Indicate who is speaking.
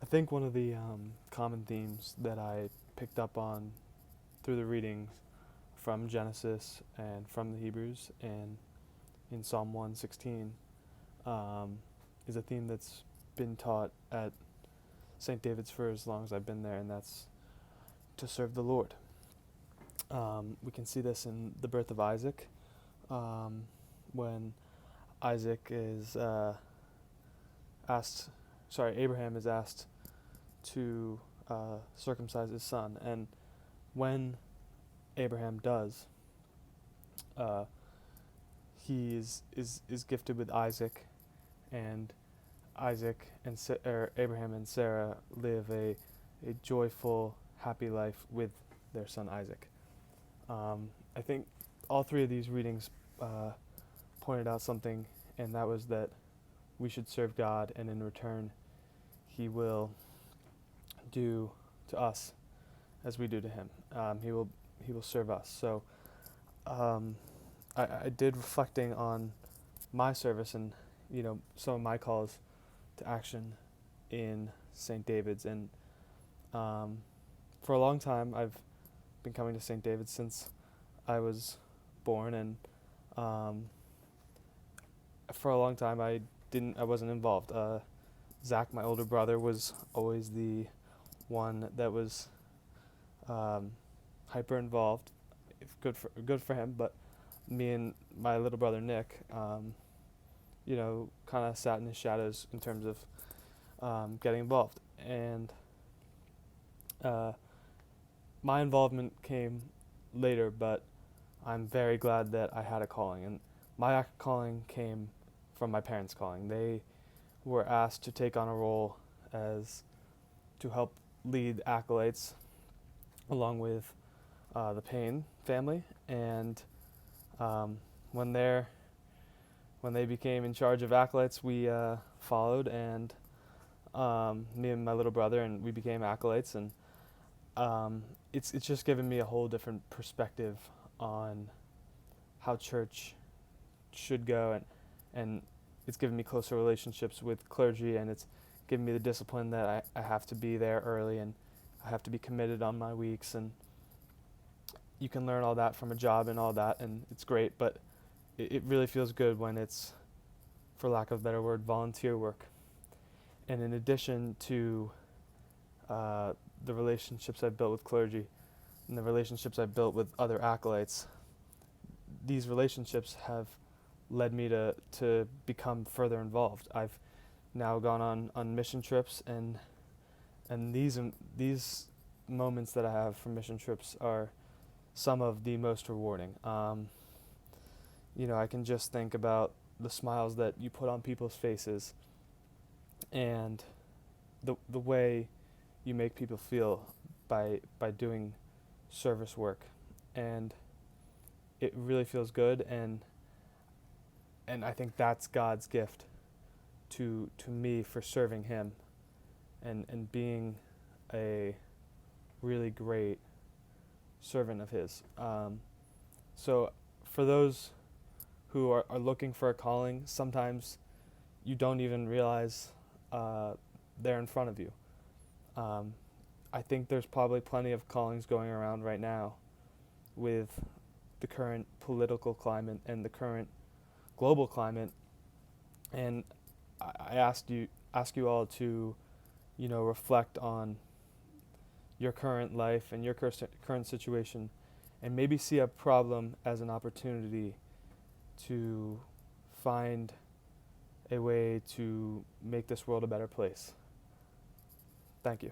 Speaker 1: think one of the common themes that I picked up on through the readings from Genesis and from the Hebrews and in Psalm 116 is a theme that's been taught at St. David's for as long as I've been there, and that's to serve the Lord. We can see this in the birth of Isaac, when Isaac is Abraham is asked to circumcise his son, and when Abraham does, he is gifted with Isaac, and Abraham and Sarah live a joyful, happy life with their son Isaac. I think all three of these readings pointed out something, and that was that we should serve God, and in return, He will do to us as we do to Him. He will serve us. So I did reflecting on my service and some of my calls to action in St. David's, and for a long time I've been coming to St. David's since I was born, and for a long time I wasn't involved. Zach, my older brother, was always the one that was hyper involved. Good for him, but me and my little brother Nick, kind of sat in his shadows in terms of getting involved. And my involvement came later, but I'm very glad that I had a calling. And my calling came from my parents' calling. They were asked to take on a role as to help lead acolytes along with the Payne family, and when they became in charge of acolytes, we followed, and me and my little brother, and we became acolytes, and it's just given me a whole different perspective on how church should go, and it's given me closer relationships with clergy, and it's given me the discipline that I have to be there early, and I have to be committed on my weeks, and you can learn all that from a job and all that, and it's great, but it really feels good when it's, for lack of a better word, volunteer work. And in addition to the relationships I've built with clergy and the relationships I've built with other acolytes, these relationships have led me to become further involved. I've now gone on mission trips, and these moments that I have from mission trips are some of the most rewarding. I can just think about the smiles that you put on people's faces, and the way you make people feel by doing service work, and it really feels good, and I think that's God's gift to me for serving Him, and being a really great servant of His. So for those who are looking for a calling, sometimes you don't even realize they're in front of you. I think there's probably plenty of callings going around right now with the current political climate and the current global climate, and I ask you all to reflect on your current life and your current situation, and maybe see a problem as an opportunity to find a way to make this world a better place. Thank you.